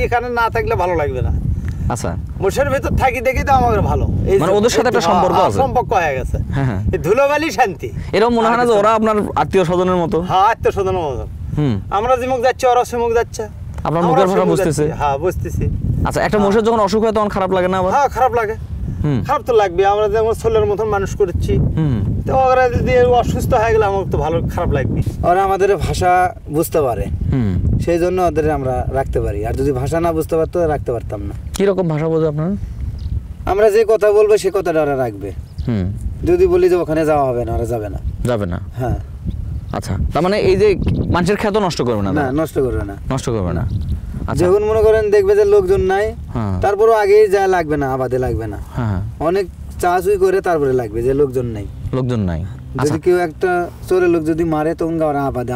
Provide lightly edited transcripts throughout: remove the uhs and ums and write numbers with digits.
এখানে না থাকলে ভালো লাগবে না। আচ্ছা, মোষের ভেতর থাকি দেখি তো আমার ভালো, মানে ওদের সাথে একটা সম্পর্ক আছে, সম্পর্ক হয়ে গেছে। এই ধুলোবালি শান্তি, এরকম মনে হয় না যে ওরা আপনার আত্মীয় স্বজনের মতো? হ্যাঁ, আত্মীয় স্বজনের মতো। আমরা যেমুখ যাচ্ছি ওরা সেমুখ যাচ্ছে, আপনার মুখের ভাষা বুঝতেছে? হ্যাঁ, বুঝতেছি। আচ্ছা, একটা মোষের যখন অসুখ হয় তখন খারাপ লাগে না? হ্যাঁ, খারাপ লাগে। খারাপ তো লাগবে, আমরা যেমন ছোলের মতন মানুষ করেছি, তো ওরা যদি অসুস্থ হয়ে গেলে আমার তো ভালো খারাপ লাগবে। ওরা আমাদের ভাষা বুঝতে পারে, সেই জন্য ওদের আমরা রাখতে পারি। আর যদি ভাষা না বুঝতে পারতো রাখতে পারতাম না। কিরকম ভাষা বোঝে আপনার? আমরা যে কথা বলবো সে কথাটা ওরা রাখবে। যদি বলি যে ওখানে যাওয়া হবে না, ওরা যাবে না। যাবে না? হ্যাঁ। আচ্ছা, তার মানে এই যে মানুষের খ্যাত নষ্ট করবে না? না, নষ্ট করবে না। নষ্ট করবে না। যখন মনে করেন দেখবে যে লোকজন নাই, তারপরও আগেই যা লাগবে না, আবাদে লাগবে না, অনেক চাষুই করে তারপরে লাগবে যে লোকজন নাই। লোকজন নাই, যদি কেউ একটা চোরের লোক যদি মারে তখন ওরা আবাদে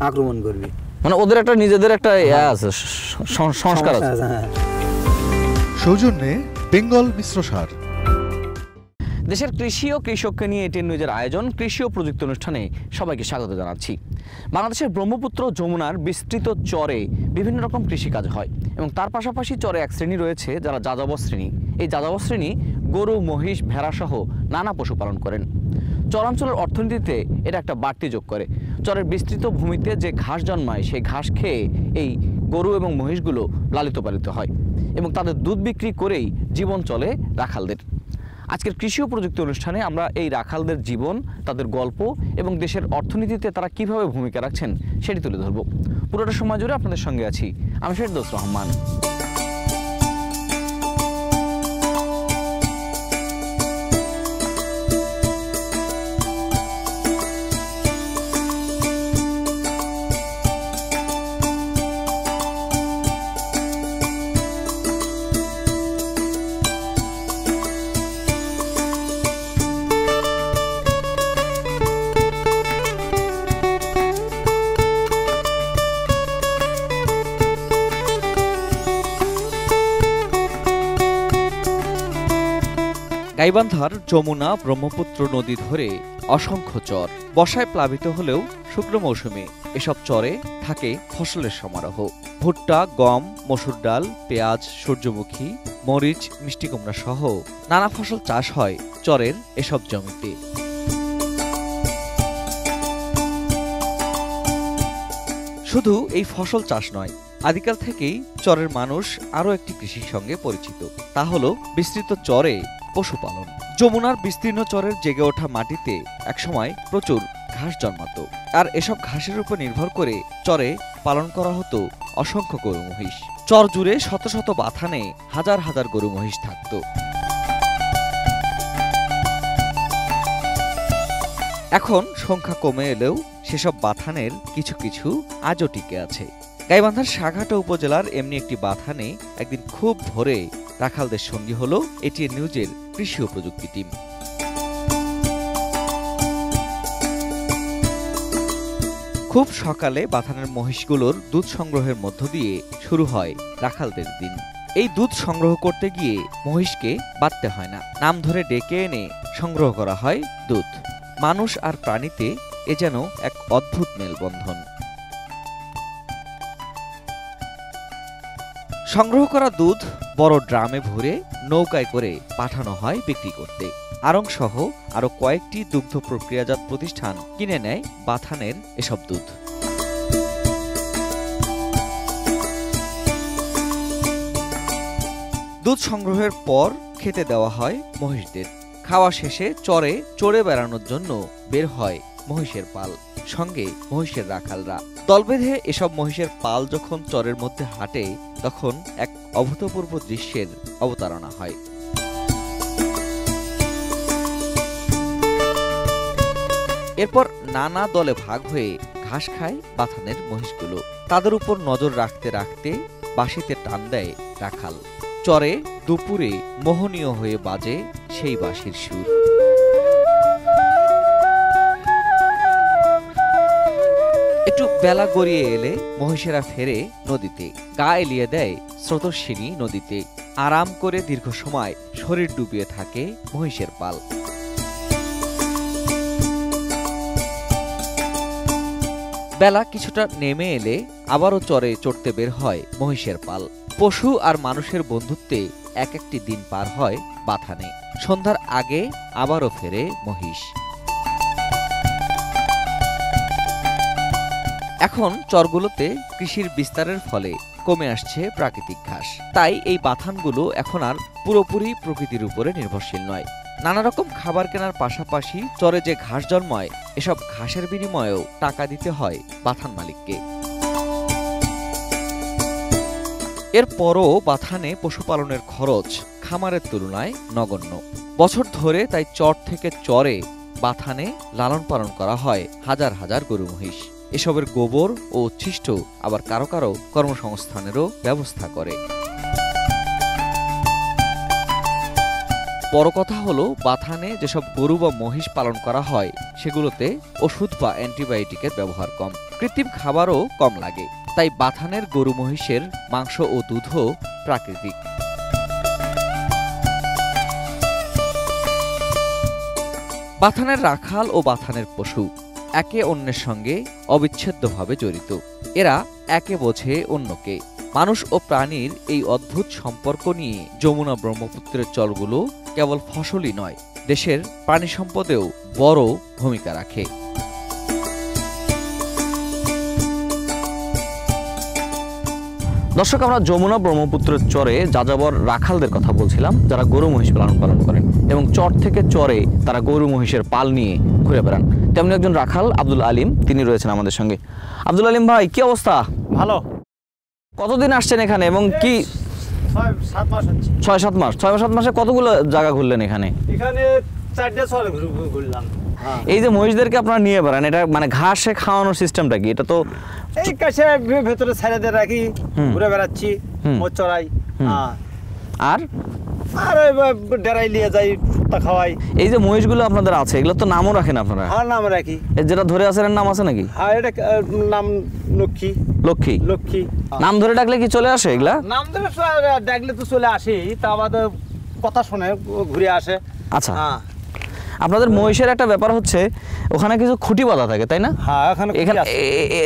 আক্রমণ করবে। মানে ওদের একটা নিজেদের একটা আছে, সংস্কার আছে। সৌজন্যে বেঙ্গল মিশ্র সার। দেশের কৃষি ও কৃষককে নিয়ে এটিএন নিউজের আয়োজন কৃষি ও প্রযুক্তি অনুষ্ঠানে সবাইকে স্বাগত জানাচ্ছি। বাংলাদেশের ব্রহ্মপুত্র যমুনার বিস্তৃত চরে বিভিন্ন রকম কৃষিকাজ হয় এবং তার পাশাপাশি চরে এক শ্রেণী রয়েছে যারা যাযাবর শ্রেণী। এই যাযাবর শ্রেণী গরু, মহিষ, ভেড়া সহ নানা পশু পালন করেন। চরাঞ্চলের অর্থনীতিতে এটা একটা বাড়তি যোগ করে। চরের বিস্তৃত ভূমিতে যে ঘাস জন্মায় সেই ঘাস খেয়ে এই গরু এবং মহিষগুলো লালিত পালিত হয় এবং তাদের দুধ বিক্রি করেই জীবন চলে রাখালদের। আজকের কৃষি ও প্রযুক্তি অনুষ্ঠানে আমরা এই রাখালদের জীবন, তাদের গল্প এবং দেশের অর্থনীতিতে তারা কিভাবে ভূমিকা রাখছেন সেটি তুলে ধরব। পুরোটা সময় জুড়ে আপনাদের সঙ্গে আছি আমি ফেরদৌস রহমান। গাইবান্ধার যমুনা ব্রহ্মপুত্র নদী ধরে অসংখ্য চর, বর্ষায় প্লাবিত হলেও শুকনো মৌসুমে এসব চরে থাকে ফসলের সমারোহ। ভুট্টা, গম, মসুর ডাল, পেঁয়াজ, সূর্যমুখী, মরিচ, মিষ্টি কুমড়া সহ নানা ফসল চাষ হয় চরের এসব জমিতে। শুধু এই ফসল চাষ নয়, আদিকাল থেকেই চরের মানুষ আরও একটি কৃষির সঙ্গে পরিচিত, তা হলো বিস্তৃত চরে পশুপালন। যমুনার বিস্তীর্ণ চরের জেগে ওঠা মাটিতে একসময় প্রচুর ঘাস জন্মাতো, আর এসব ঘাসের উপর নির্ভর করে চরে পালন করা হতো অসংখ্য গরু মহিষ। চর জুড়ে শত শত বাথানে হাজার হাজার গরু মহিষ থাকত। এখন সংখ্যা কমে এলেও সেসব বাথানের কিছু কিছু আজও টিকে আছে। গাইবান্ধার সাঘাটা উপজেলার এমনি একটি বাথানে একদিন খুব ভোরে রাখালদের সঙ্গী হলো এটিএন নিউজের কৃষি ও প্রযুক্তি টিম। খুব সকালে বাথানের মহিষগুলোর দুধ সংগ্রহের মধ্য দিয়ে শুরু হয় রাখালদের দিন। এই দুধ সংগ্রহ করতে গিয়ে মহিষকে বাঁধতে হয় না, নাম ধরে ডেকে এনে সংগ্রহ করা হয় দুধ। মানুষ আর প্রাণীতে এ যেন এক অদ্ভুত মেলবন্ধন। সংগ্রহ করা দুধ বড় ড্রামে ভরে নৌকায় করে পাঠানো হয় বিক্রি করতে। আড়ং সহ আরো কয়েকটি দুগ্ধ প্রক্রিয়াজাত প্রতিষ্ঠান কিনে নেয় বাথানের এসব দুধ। দুধ সংগ্রহের পর খেতে দেওয়া হয় মহিষদের। খাওয়া শেষে চরে চড়ে বেড়ানোর জন্য বের হয় মহিষের পাল, সঙ্গে মহিষের রাখালরা। দল বেঁধে এসব মহিষের পাল যখন চরের মধ্যে হাঁটে তখন এক অভূতপূর্ব দৃশ্যের অবতারণা হয়। এরপর নানা দলে ভাগ হয়ে ঘাস খায় বাথানের মহিষগুলো। তাদের উপর নজর রাখতে রাখতে বাঁশিতে টান দেয় রাখাল। চরে দুপুরে মোহনীয় হয়ে বাজে সেই বাঁশির সুর। একটু বেলা গড়িয়ে এলে মহিষেরা ফেরে নদীতে, গা এলিয়ে দেয় স্রোতস্বিনী নদীতে। আরাম করে দীর্ঘ সময় শরীর ডুবিয়ে থাকে মহিষের পাল। বেলা কিছুটা নেমে এলে আবারও চরে চড়তে বের হয় মহিষের পাল। পশু আর মানুষের বন্ধুত্বে এক একটি দিন পার হয় বাথানে। সন্ধ্যার আগে আবারও ফেরে মহিষ। এখন চরগুলোতে কৃষির বিস্তারের ফলে কমে আসছে প্রাকৃতিক ঘাস, তাই এই বাথানগুলো এখন আর পুরোপুরি প্রকৃতির উপরে নির্ভরশীল নয়। নানা রকম খাবার কেনার পাশাপাশি চরে যে ঘাস জন্মায়, এসব ঘাসের বিনিময়েও টাকা দিতে হয় বাথান মালিককে। এরপরও বাথানে পশুপালনের খরচ খামারের তুলনায় নগণ্য। বছর ধরে তাই চর থেকে চরে বাথানে লালন পালন করা হয় হাজার হাজার গরু মহিষ। এসবের গোবর ও উচ্ছিষ্ট আবার কারো কারো কর্মসংস্থানেরও ব্যবস্থা করে। বড় কথা হলো, বাথানে যেসব গরু বা মহিষ পালন করা হয় সেগুলোতে ওষুধ বা অ্যান্টিবায়োটিকের ব্যবহার কম, কৃত্রিম খাবারও কম লাগে। তাই বাথানের গরু মহিষের মাংস ও দুধও প্রাকৃতিক। বাথানের রাখাল ও বাথানের পশু একে অন্যের সঙ্গে অবিচ্ছেদ্যভাবে জড়িত। এরা একে বোঝে অন্যকে। মানুষ ও প্রাণীর এই অদ্ভুত সম্পর্ক নিয়ে যমুনা ব্রহ্মপুত্রের চরগুলো কেবল ফসলই নয়, দেশের প্রাণী সম্পদেও বড় ভূমিকা রাখে। দর্শক, আমরা যমুনা ব্রহ্মপুত্রের চরে যাযাবর রাখালদের কথা বলছিলাম, যারা গরু মহিষ পালন করেন এবং চর থেকে চরে তারা গরু মহিষের পাল নিয়ে ঘুরে বেড়ান। তেমনি একজন রাখাল আব্দুল আলিম, তিনি রয়েছেন আমাদের সঙ্গে। আব্দুল আলিম ভাই, কি অবস্থা? ভালো। কতদিন আসছেন এখানে এবং কি? 6-7 মাস হচ্ছে। 6-7 মাস। 6-7 মাসে কতগুলো জায়গা ঘুরলেন এখানে? এখানে 4টা চর ঘুরলাম। এই যে মহিষদেরকে আপনারা নিয়ে বেড়ান, এটা মানে ঘাসে খাওয়ানোর সিস্টেমটা কি? এটা তো এই কাছে ভেতরে ছেড়ে দিয়ে রাখি, ঘুরে বেড়াচ্ছি, মোট চড়াই। আর আর ডেরাই নিয়ে যাই, তা খাওয়াই। এই যে মহিষগুলো আপনাদের আছে, এগুলো তো নামও রাখেন আপনারা? হ্যাঁ, নাম রাখি। যেটা ধরে আছে এর নাম আছে নাকি? হ্যাঁ, এটা নাম লক্ষ্মী। লক্ষ্মী? লক্ষ্মী নাম ধরে ডাকলে কি চলে আসে এগুলা? নাম ধরে ডাকলে তো চলে আসি, তা আমাদের কথা শুনে ঘুরে আসে। আচ্ছা, আপনাদের মহিষের একটা ব্যাপার হচ্ছে, ওখানে কিছু খুঁটি বাঁধা থাকে, তাই না? হ্যাঁ, এখানে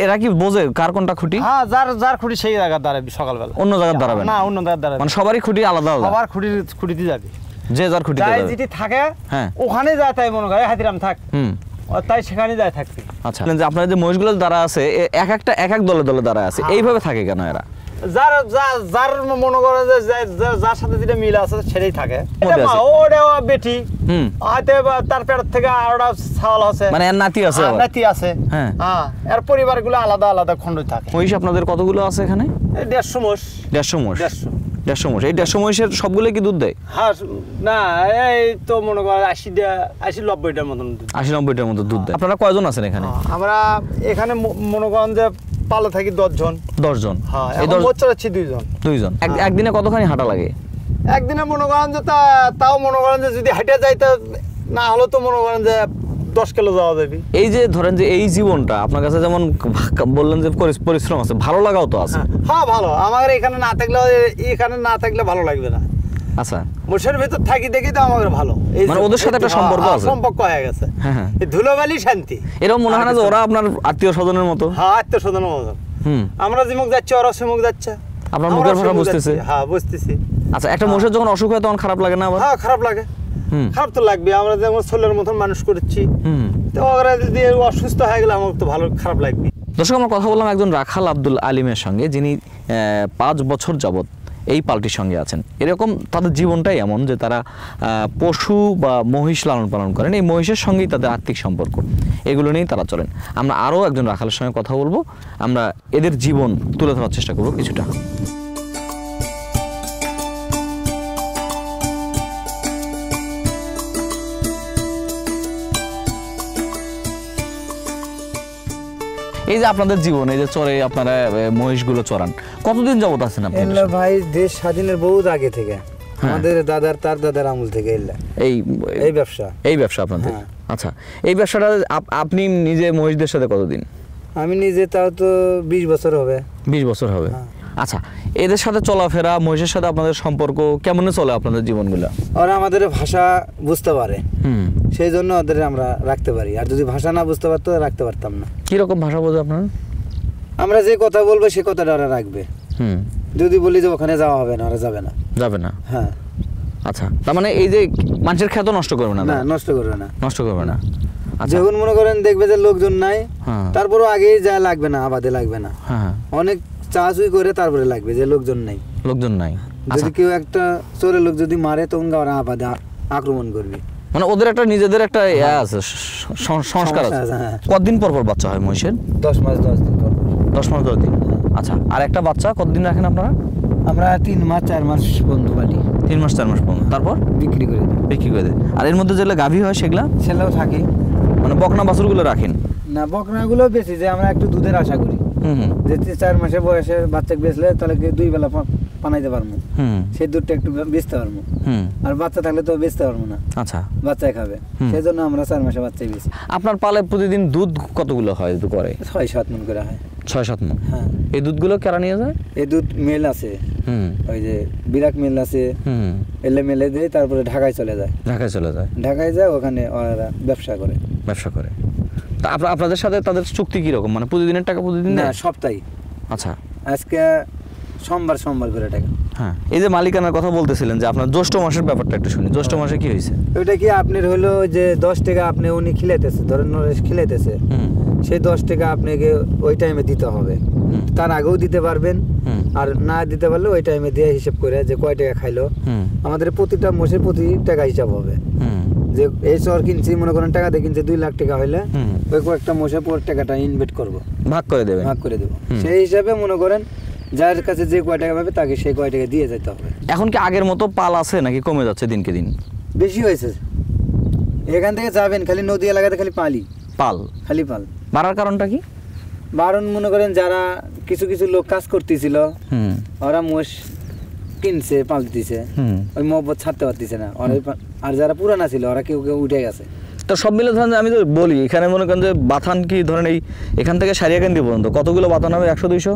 এরা কি বোঝে কার কোনটা খুঁটি? হ্যাঁ, যার খুঁটি সেই জায়গায় দাঁড়াবি সকালবেলা। অন্য জায়গায় দাঁড়াবে না? অন্য জায়গায় দাঁড়াবে, মানে সবারই খুঁটি আলাদা আলাদা? সবার খুঁটিতে যাবে, যে যার খুঁটিতে যাই যাবে। যেটি থাকে হ্যাঁ, ওখানে যায়, তাই মনে করে হাতিরাম থাক, তাই সেখানে যায় থাকবে। আচ্ছা, যে আপনাদের যে মহিষগুলো দাঁড়া আছে, এক এক দলে দলে দাঁড়া আছে, এইভাবে থাকে কেন এরা? যার মনে করে যে যার সাথে যেটা মিল আছে সেটাই থাকে। ওটা বেটি, হয়তো তার পেট থেকে আরোটা ছাওয়াল আছে, মানে এর নাতি আছে, নাতি আছে। হ্যাঁ, এর পরিবারগুলো আলাদা আলাদা খন্ড থাকে। মহিষ আপনাদের কতগুলো আছে এখানে? 150 মোষ। 150 মোষ? 150 মোষ। এই 150 মহিষের সবগুলো কি দুধ দেয়? হ্যাঁ, না, এই তো মনে করেন 80-90টার মতন, 80-90টার মতো দুধ দেয়। আপনারা কয়জন আছেন এখানে? আমরা এখানে মনে করেন যে পালে থাকি 10 জন। 10 জন? হ্যাঁ, এই 10 বছর আছে 2 জন। 2 জন। একদিনে কতখানি হাঁটা লাগে? একদিনে মনে করেন যে তাও মনে করেন যে যদি হাঁটে যাইতে না হলে তো মনে করেন যে 10 কিলো যাওয়া যাবে। এই যে ধরেন যে এই জীবনটা আপনার কাছে যেমন বললেন যে পরিশ্রম আছে, ভালো লাগাও তো আছে? হ্যাঁ, ভালো। আমার এখানে না থাকলে ভালো লাগবে না। আচ্ছা, মোষের ভিতর থাকি দেখি তো আমার ভালো, মানে ওদের সাথে একটা সম্পর্ক আছে, সম্পর্ক হয়ে গেছে। এই ধুলোবালি শান্তি। এরকম মনে হয় না যে ওরা আপনার আত্মীয় স্বজনের মতো? হ্যাঁ, আত্মীয় স্বজনের মতো। আমরা যেমুখ যাচ্ছি ওরা সেমুখ যাচ্ছে। আপনার মুখের ভাষা বুঝতেছে? হ্যাঁ, বুঝতেছি। আচ্ছা, একটা মোষের যখন অসুখ হয় তখন খারাপ লাগে না? হ্যাঁ, খারাপ লাগে। খারাপ তো লাগবে, আমরা যেমন ছেলের মতন মানুষ করেছি, তো ওরা যদি অসুস্থ হয়ে গেলে আমার তো ভালো খারাপ লাগবে। দর্শক, আমরা কথা বললাম একজন রাখাল আব্দুল আলিমের সঙ্গে, যিনি 5 বছর যাবত এই পালটির সঙ্গে আছেন। এরকম তাদের জীবনটাই এমন যে তারা পশু বা মহিষ লালন পালন করেন, এই মহিষের সঙ্গেই তাদের আর্থিক সম্পর্ক, এগুলো নিয়েই তারা চলেন। আমরা আরও একজন রাখালের সঙ্গে কথা বলবো, আমরা এদের জীবন তুলে ধরার চেষ্টা করবো কিছুটা। এই যে আপনাদের জীবন, এই যে চরে আপনারা মহিষগুলো চড়ান, কতদিন যাবত আছেন আপনি? ভাই, দেশ স্বাধীনের বহুত আগে থেকে, আমাদের তার দাদার আমল থেকে এই ব্যবসা আপনাদের। আচ্ছা, এই ব্যবসাটা আপনি নিজে মহিষদের সাথে কতদিন? আমি নিজে তাও তো 20 বছর হবে। 20 বছর হবে। আচ্ছা, এদের সাথে চলাফেরা, মহিষের সাথে আপনাদের সম্পর্ক কেমনে চলে আপনাদের জীবনগুলো? ওরা আমাদের ভাষা বুঝতে পারে, সেই জন্য ওদের আমরা রাখতে পারি। আর যদি ভাষা না বুঝতে পারতো রাখতে পারতাম না। কিরকম ভাষা বোঝে আপনার? আমরা যে কথা বলবো সে কথাটা ওরা রাখবে। যদি বলি যে ওখানে যাওয়া হবে না, ওরা যাবে না। যাবে না? হ্যাঁ। আচ্ছা, তার মানে এই যে মানুষের খ্যাত নষ্ট করবে না? না, নষ্ট করবে না। নষ্ট করবে না। আচ্ছা, যখন মনে করেন দেখবে যে লোকজন নাই, তারপরও আগেই যা লাগবে না, আবাদে লাগবে না। হ্যাঁ, অনেক চাষুই করে তারপরে লাগবে যে লোকজন নাই। লোকজন নাই। যদি কেউ একটা চোরের লোক যদি মারে, তখন ওরা আবাদে আক্রমণ করবে। মানে ওদের একটা নিজেদের একটা আছে, সংস্কার আছে। কতদিন পর পর বাচ্চা হয় মহিষের? 10 মাস 10 দিন পর। 10 মাস 10 দিন। আচ্ছা, আর একটা বাচ্চা কতদিন রাখেন আপনারা? আমরা 3 মাস 4 মাস বন্ধু পালি। 3 মাস 4 মাস পর্যন্ত, তারপর বিক্রি করে দিই। বিক্রি করে দেয়। আর এর মধ্যে যেগুলো গাভী হয় সেগুলা সেগুলোও থাকে। মানে বকনা বাছুরগুলো রাখেন না? বকনাগুলো বেশি, যে আমরা একটু দুধের আশা করি। যে 4 মাসের বয়সে বাচ্চাকে বেচলে তাহলে 2 বেলা পানাইতে পারবো, সেই দুধটা একটু বেচতে পারবো। আর বাচ্চা থাকলে তো বেচতে পারবো না। আচ্ছা, বাচ্চাই খাবে, সেই জন্য আমরা 4 মাসে বাচ্চাই বেশি। আপনার পালে প্রতিদিন দুধ কতগুলো হয় করে? 6-7 মণ করে হয়। 6-7 মণ। হ্যাঁ। এই দুধগুলো কারা নিয়ে যায়? এই দুধ মেল আছে, ওই যে বিরাট মেল আছে, এলে মেলে দিয়ে তারপরে ঢাকায় চলে যায়। ঢাকায় চলে যায়? ঢাকায় যায়, ওখানে ওরা ব্যবসা করে। ব্যবসা করে। তা আপনাদের সাথে তাদের চুক্তি কি রকম? মানে প্রতিদিনের টাকা প্রতিদিন না, দেয়? সপ্তাহে। আচ্ছা, আজকে সোমবার করে টাকা। হ্যাঁ। এই যে মালিকানার কথা বলতেছিলেন, যে আপনার জ্যৈষ্ঠ মাসের ব্যাপারটা একটু শুনি। জ্যৈষ্ঠ মাসে কি হয়েছে? ওইটা কি আপনার হলো যে 10 টাকা আপনি উনি খিলাইতেছে, ধরেন নরেশ খিলাইতেছে, সেই 10 টাকা আপনাকে ওই টাইমে দিতে হবে। তার আগেও দিতে পারবেন, আর না দিতে পারলে ওই টাইমে দিয়ে হিসাব করে যে কয় টাকা খাইলো। আমাদের প্রতিটা মাসের প্রতি টাকা হিসাব হবে। যে এই চর কিনছি, মনে করেন টাকা দিয়ে কিনছে 2 লাখ টাকা হইলে ওই কয়েকটা মাসে পর টাকাটা ইনভেস্ট করবো, ভাগ করে দেবে। ভাগ করে দেবো। সেই হিসাবে মনে করেন যার কাছে যে কয় টাকা পাবে তাকে সেই কয় টাকা দিয়ে যেতে হবে। এখন কি আগের মতো পাল আছে নাকি কমে যাচ্ছে দিনকে দিন? বেশি হয়েছে। এখান থেকে যাবেন খালি নদী এলাকাতে খালি পাল খালি পাল। বাড়ার কারণটা কি? বারণ মনে করেন যারা কিছু কিছু লোক কাজ করতেছিল, ওরা মোষ কিনছে, পাল দিতেছে, ওই মহব্বত ছাড়তে পারতেছে না। আর যারা পুরানা ছিল ওরা কেউ কেউ উঠে গেছে। তো সব মিলে ধরেন আমি তো বলি, এখানে মনে করেন যে বাথান কি ধরেন এই এখান থেকে সারিয়াকান্দি পর্যন্ত কতগুলো বাথান হবে? 100-200?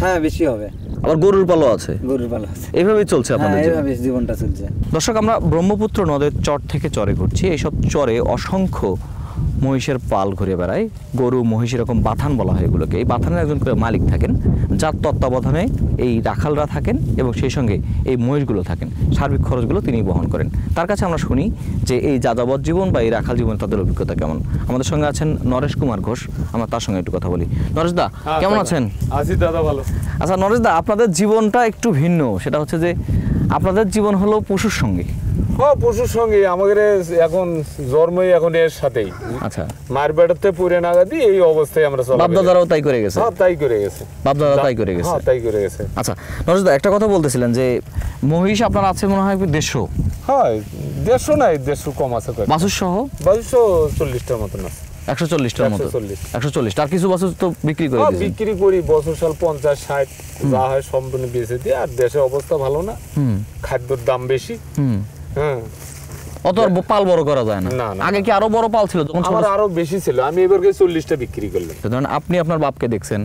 হ্যাঁ, বেশি হবে। আবার গরুর পালও আছে? গরুর পাল আছে। এইভাবেই চলছে আপনাদের? এইভাবে জীবনটা চলছে। দর্শক, আমরা ব্রহ্মপুত্র নদের চর থেকে চরে ঘুরছি। এইসব চরে অসংখ্য মহিষের পাল ঘুরে বেড়ায়, গরু মহিষ এরকম বাথান বলা হয় এগুলোকে। এই বাথানের একজন করে মালিক থাকেন, যার তত্ত্বাবধানে এই রাখালরা থাকেন এবং সেই সঙ্গে এই মহিষগুলো থাকেন। সার্বিক খরচগুলো তিনি বহন করেন। তার কাছে আমরা শুনি যে এই যাযাবর জীবন বা এই রাখাল জীবন তাদের অভিজ্ঞতা কেমন। আমাদের সঙ্গে আছেন নরেশ কুমার ঘোষ, আমরা তার সঙ্গে একটু কথা বলি। নরেশ দা, কেমন আছেন? আছি দাদা, ভালো। আচ্ছা নরেশ দা, আপনাদের জীবনটা একটু ভিন্ন। সেটা হচ্ছে যে আপনাদের জীবন হলো পশুর সঙ্গে। হ্যাঁ, পশুর সঙ্গে আমাদের এখন জন্মই এখন এর সাথেই। আচ্ছা, মার বেড়াতে পুরে নাগাদি এই অবস্থায় আমরা চলি। বাপদাদারাও তাই করে গেছে? হ্যাঁ, তাই করে গেছে। বাপদাদা তাই করে গেছে? হ্যাঁ, তাই করে গেছে। আচ্ছা নরেশ দা, একটা কথা বলতেছিলেন যে মহিষ আপনার আছে মনে হয় 150? হ্যাঁ, 150 নাই, 150 কম আছে। বাছুর সহ 140টার মতন আছে। 140টার মতো? 140। আর কিছু বাছুর তো বিক্রি করে দিয়েছেন? বিক্রি করি, বছর সাল 50-60 যা হয় সম্পূর্ণ বেঁচে দিই। আর দেশের অবস্থা ভালো না, খাদ্যের দাম বেশি। হ্যাঁ, অত আর পাল বড় করা যায় না। আগে কি আরো বড় পাল ছিল? আমার আরো বেশি ছিল। আমি এবারকে 40টা বিক্রি করলাম। ধরেন আপনি আপনার বাপকে দেখছেন,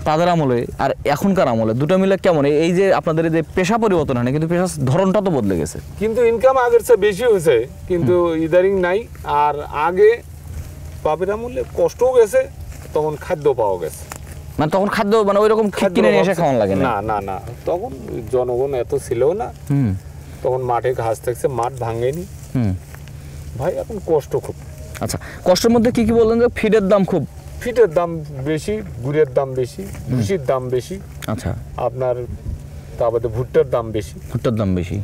তাদের আমলে আর এখনকার আমলে দুটো মিলে কেমন? এই যে আপনাদের যে পেশা পরিবর্তন হয় না, কিন্তু পেশার ধরনটা তো বদলে গেছে। কিন্তু ইনকাম আগের চেয়ে বেশি হয়েছে, কিন্তু ইদারিং নাই। আর আগে বাপের আমলে কষ্টও গেছে, তখন খাদ্য পাওয়া গেছে। মানে তখন খাদ্য মানে ওইরকম কিনে নিয়ে এসে খাওয়ান লাগে না? না না, তখন জনগণ এত ছিল না। তখন মাঠে ঘাস থাকছে, মাঠ ভাঙেনি ভাই। এখন কষ্ট খুব। আচ্ছা, কষ্টের মধ্যে কি কি বললেন? যে ফিডের দাম খুব? ফিটের দাম বেশি, গুড়ের দাম বেশি, ভুসির দাম বেশি। আচ্ছা, আপনার তারপরে ভুট্টার দাম বেশি। ভুট্টার দাম বেশি?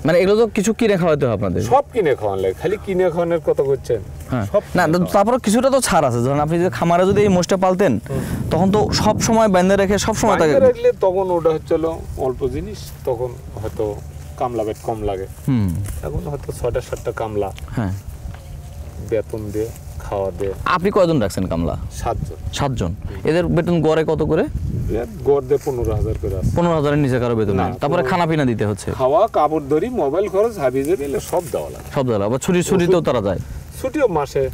মানে এগুলো তো কিছু কিনে খাওয়াতে হবে আপনাদের? সব কিনে খাওয়ান লাগে। খালি কিনে খাওয়ানোর কথা বলছেন? না, তারপর কিছুটা তো ছাড় আছে। ধরেন আপনি যদি খামারে যদি এই মোষটা পালতেন, তখন তো সব সময় বেঁধে রেখে সব সময় রাখলে তখন ওটা হচ্ছিল অল্প জিনিস, তখন হয়তো কামলা বেট কম লাগে। এখন হয়তো 6টা-7টা কামলা, হ্যাঁ, বেতন দিয়ে খাওয়া দিয়ে। আপনি কয়জন রাখছেন কামলা? 7 জন। এদের বেতন গড়ে কত করে? গড় দিয়ে 15,000 করে আছে। 15,000-এর নিচে কারো বেতন নেই? তারপরে খানা পিনা দিতে হচ্ছে, খাওয়া, কাপড় ধরি, মোবাইল খরচ, হাবি জাবি সব দেওয়া লাগে। সব দেওয়া লাগে। আবার ছুটিতেও তারা যায়? ছুটিও মাসে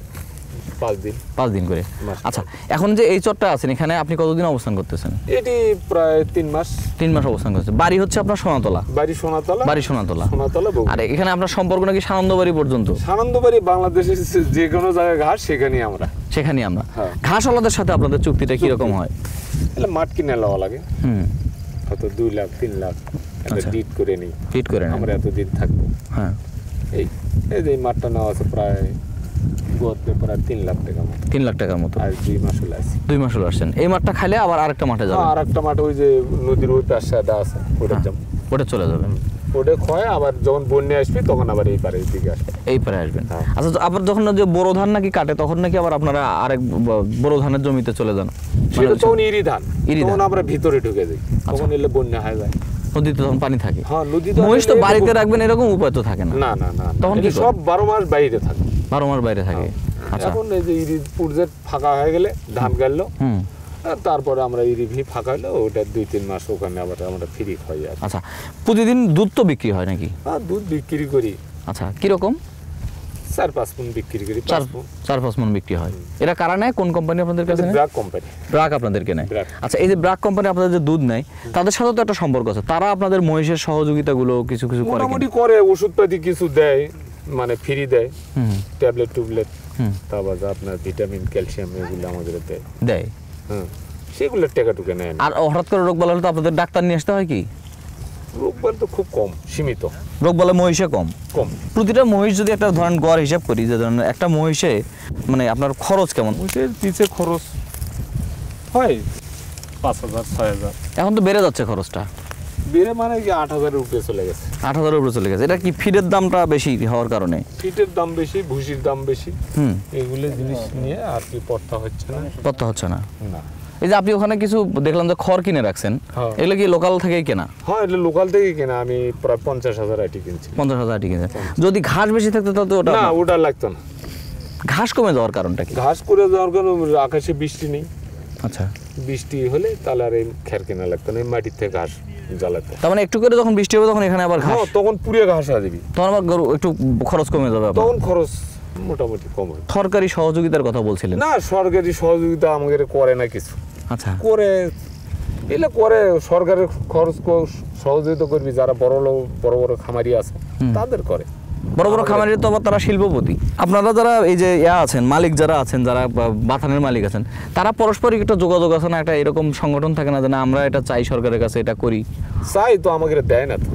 5 দিন করে। আচ্ছা, এখন যে এই চরটা আছেন, এখানে আপনি কতদিন অবস্থান করতেছেন? এটি প্রায় 3 মাস। 3 মাস অবস্থান করতেছেন। বাড়ি হচ্ছে আপনার সোনাতলা? বাড়ি সোনাতলা। বাড়ি সোনাতলা। সোনাতলা। আর এখানে আপনার সম্পর্ক নাকি সানন্দবাড়ি পর্যন্ত? সানন্দবাড়ি বাংলাদেশের যে কোনো জায়গায় ঘাস, সেখানেই আমরা। সেখানেই আমরা। ঘাসওয়ালাদের সাথে আপনাদের চুক্তিটা কিরকম হয়? মাঠ কিনে নেওয়া লাগে। হয়তো 2 লাখ 3 লাখ একটা আচ্ছা। ডিট করে নিই, ফিট করে নেন। আমরা এতদিন থাকবো। হ্যাঁ, এই এই যে এই মাঠটা নেওয়া আছে প্রায় গোয়াতে প্রায় 3 লাখ টাকা মতো, 3 লাখ টাকার মতো। আর 2 মাস হলো আছে। 2 মাস হলো আসছেন। এই মাঠটা খাইলে আবার আরেকটা মাঠে যাবেন। আর একটা মাঠ ওই যে নদীর ওই পাশে আছে, ওটা হ্যাঁ। যাব, ওটা চলে যাবেন, ওটা খয় আবার যখন বন্যা আসবে তখন আবার এই পারে দিকে আসবে। এই পারে আসবেন। হ্যাঁ। আচ্ছা, তো আবার যখন যে বোরো ধান নাকি কাটে তখন নাকি আবার আপনারা আরেক বোরো ধানের জমিতে চলে যান? সেটা তখন ইরি ধান, ইরি ধান। তখন আমরা ভিতরে ঢুকে যাই, তখন এলে বন্যা হয়ে যায়। নদীতে তখন পানি থাকে। হ্যাঁ, নদীতে মহিষ তো আসলে বাড়িতে এরকম- রাখবেন এরকম উপায় তো থাকে না। না না না, তখন কি এটা সব 12 মাস বাইরে থাকে। 12 মাস বাইরে থাকে। আচ্ছা। এখন এই যে ইরি পুরজেট ফাঁকা হয়ে গেলে ধান গাড়লো, হুম। আর তারপরে আমরা ইরি ভি ফাঁকা হলো, ওটা 2-3 মাস ওখানে আবার আমরা ফ্রি খাই। আর আচ্ছা, প্রতিদিন দুধ তো বিক্রি হয় নাকি? দুধ বিক্রি করি আচ্ছা, কিরকম? 4-5 মণ বিক্রি করি। 4-5 মণ বিক্রি হয়। এরা কারা নেয়? কোন কোম্পানি আপনাদের কাছে নেয়? ব্র্যাক কোম্পানি। ব্রাক আপনাদেরকে নেয়। ব্র্যাক। আচ্ছা, এই যে ব্রাক কোম্পানি আপনাদের যে দুধ নেয় তাদের সাথে তো একটা সম্পর্ক আছে, তারা আপনাদের মহিষের সহযোগিতাগুলো কিছু কিছু করে মোটামুটি কিনা? করে, ওষুধপাতি কিছু দেয়, মানে ফ্রি দেয়, হুম ট্যাবলেট টুবলেট, হুম তারপর আপনার ভিটামিন ক্যালসিয়াম এগুলো আমাদের দেয়। দেয়। হ্যাঁ, সেগুলো টাকা টুকে নেয় না। আর হঠাৎ করে রোগ বালা হলে তো আপনাদের ডাক্তার নিয়ে আসতে হয় কি? রোগবাল তো খুব কম, সীমিত রোগ বালা মহিষে কম। কম। প্রতিটা মহিষ যদি একটা ধরেন গড় হিসাব করি, যে ধরেন একটা মহিষে মানে আপনার খরচ কেমন? ওইটার পিছে খরচ হয় 5,000 6,000, এখন তো বেড়ে যাচ্ছে খরচটা, বেড়ে মানে কি 8,000-এর উপরে চলে গেছে। 8,000-এর উপরে চলে গেছে। এটা কি ফিডের দামটা বেশি হওয়ার কারণে? ফিটের দাম বেশি, ভুসির দাম বেশি, হুম, এগুলো জিনিস নিয়ে আর কি পড়তা হচ্ছে না। করতে হচ্ছে না। না, এই যে আপনি ওখানে কিছু দেখলাম যে খড় কিনে রাখছেন, হ্যাঁ। এগুলো কি লোকাল থেকেই কেনা? হ্যাঁ, এটা লোকাল থেকে কেনা, আমি প্রায় 50,000 আইটি কিনছি। 50,000 কিনেছেন। যদি ঘাস বেশি থাকতো তাহলে তো ওটা না, ওটা লাগতো না। ঘাস কমে যাওয়ার কারণটা কি? ঘাস করে যাওয়ার কারণে আকাশে বৃষ্টি নেই, আচ্ছা, বৃষ্টি হলে তাহলে আর এই খের কেনা লাগতো না, এই মাটির থেকে ঘাস জ্বালাতে। তার মানে একটু করে যখন বৃষ্টি হবে তখন এখানে আবার ঘাস, হ্যাঁ, তখন পুড়িয়ে ঘাস হয়ে যাবি, তখন আবার একটু খরচ কমে যাবে আপনার। তখন খরচ মোটামুটি কম হয়। সরকারি সহযোগিতার কথা বলছিলেন। না, সরকারি সহযোগিতা আমাদের করে না কিছু। আচ্ছা, করে এলে করে সরকারের খরচ সহযোগিতা করবি, যারা বড় লোক বড় বড় খামারি আছে তাদের করে। বড় বড় খামারির তো আবার তারা শিল্পপতি। আপনারা যারা এই যে আছেন মালিক, যারা আছেন, যারা বাথানের মালিক আছেন, তারা পারস্পরিক একটা যোগাযোগ আছে না? একটা এরকম সংগঠন থাকে না যে না আমরা এটা চাই সরকারের কাছে, এটা করি? চাই তো, আমাদের দেয় না তো,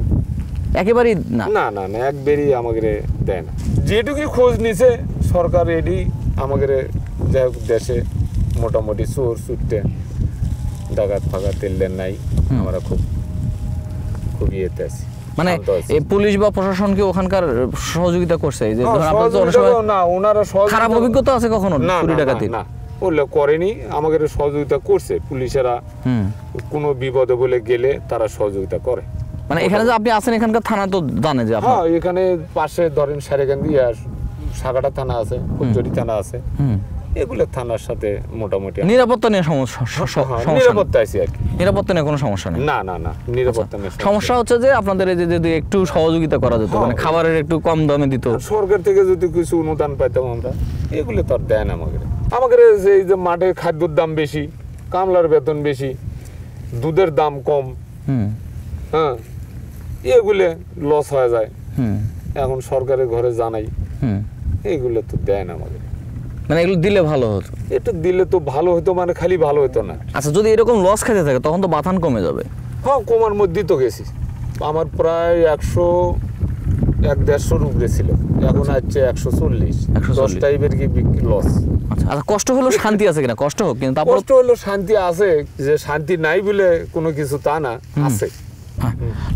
একেবারেই না। না না না, একবারই আমাদের দেয় না। যেটুকুই খোঁজ নিছে সরকার এডি আমাদের, যাই হোক দেশে মোটামুটি চোর চুট্টে ডাকাত ফাকাত তেললেন নাই, আমরা খুব খুব ইয়েতে আছি, মানে শান্ত আছি। এই পুলিশ বা প্রশাসন কি ওখানকার সহযোগিতা করছে? এই যে হ্যাঁ, ধরুন আপনাদের তো অনেক সহযোগিতা সময় না, ওনারা খারাপ অভিজ্ঞতা আছে কখনো না চুরি না, ডাকাতির? না, বললে করেনি, আমাদের সহযোগিতা করছে পুলিশেরা। হুম, কোনো বিপদে বলে গেলে তারা সহযোগিতা করে। মানে এখানে যে আপনি আছেন এখানকার থানা তো জানে যে আপনার। হ্যাঁ, এখানে পাশে ধরেন সারেগান্ধি আর সাগাটা থানা আছে, ফুলচুরি থানা আছে, হুম, এগুলো থানার সাথে মোটামুটি নিরাপত্তা নিয়ে সমস্যা হ্যাঁ, সমস্যা নেই। নিরাপত্তা আছে আর কি। নিরাপত্তা নিয়ে কোনো সমস্যা নেই। না না না, নিরাপত্তা নেই। সমস্যা হচ্ছে যে আপনাদের এই যে যদি একটু সহযোগিতা করা যেত, মানে খাবারের একটু কম দামে দিত। সরকার থেকে যদি কিছু অনুদান পাইতাম আমরা, এগুলো তো আর দেয় না আমাদের। আমাদের এই যে মাঠে খাদ্যর দাম বেশি, কামলার বেতন বেশি, দুধের দাম কম, হুম হ্যাঁ, এগুলো লস হয়ে যায়। হুম এখন সরকারের ঘরে জানাই, হুম এইগুলো তো দেয় না আমাদের। মানে এগুলো দিলে ভালো হতো। এটা দিলে তো ভালো হতো, মানে খালি ভালো হতো না। আচ্ছা, যদি এরকম লস খেতে থাকে তখন তো বাথান কমে যাবে। হ্যাঁ, কমার মধ্যেই তো গেছি। আমার প্রায় 100-150 উপরে ছিল, এখন আসছে 140। 10 টাইপের কি লস। আচ্ছা, কষ্ট হলেও শান্তি আছে কিনা? কষ্ট হোক, কিন্তু তারপর কষ্ট হলো শান্তি আছে, যে শান্তি নাই বলে কোনো কিছু তা না, আছে।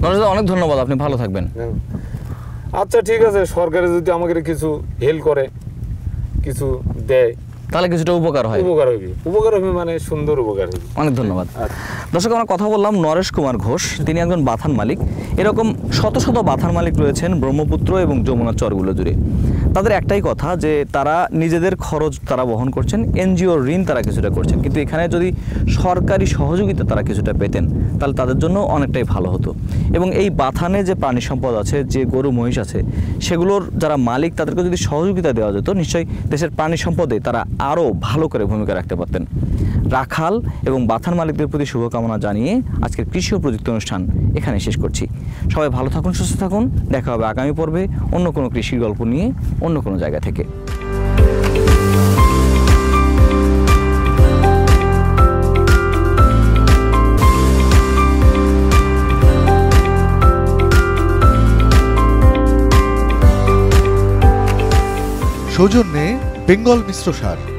নরেশ দা, অনেক ধন্যবাদ, আপনি ভালো থাকবেন। আচ্ছা, ঠিক আছে, সরকারে যদি আমাদের কিছু হেল্প করে, কিছু দেয়, তাহলে কিছুটা উপকার হয়। উপকার হবে মানে সুন্দর উপকার হবে। অনেক ধন্যবাদ। আচ্ছা। দর্শক, আমরা কথা বললাম নরেশ কুমার ঘোষ, তিনি একজন বাথান মালিক। এরকম শত শত বাথান মালিক রয়েছেন ব্রহ্মপুত্র এবং যমুনা চরগুলো জুড়ে। তাদের একটাই কথা যে তারা নিজেদের খরচ তারা বহন করছেন, এনজিওর ঋণ তারা কিছুটা করছেন, কিন্তু এখানে যদি সরকারি সহযোগিতা তারা কিছুটা পেতেন তাহলে তাদের জন্য অনেকটাই ভালো হতো। এবং এই বাথানে যে প্রাণী সম্পদ আছে, যে গরু মহিষ আছে, সেগুলোর যারা মালিক তাদেরকে যদি সহযোগিতা দেওয়া যেত, নিশ্চয়ই দেশের প্রাণী সম্পদে তারা আরও ভালো করে ভূমিকা রাখতে পারতেন। রাখাল এবং বাথান মালিকদের প্রতি শুভকামনা জানিয়ে আজকের কৃষি ও প্রযুক্তি অনুষ্ঠান এখানে শেষ করছি। সবাই ভালো থাকুন, সুস্থ থাকুন। দেখা হবে আগামী পর্বে অন্য কোনো কৃষির গল্প নিয়ে, অন্য কোনো জায়গা থেকে। সৌজন্যে বেঙ্গল মিশ্র সার।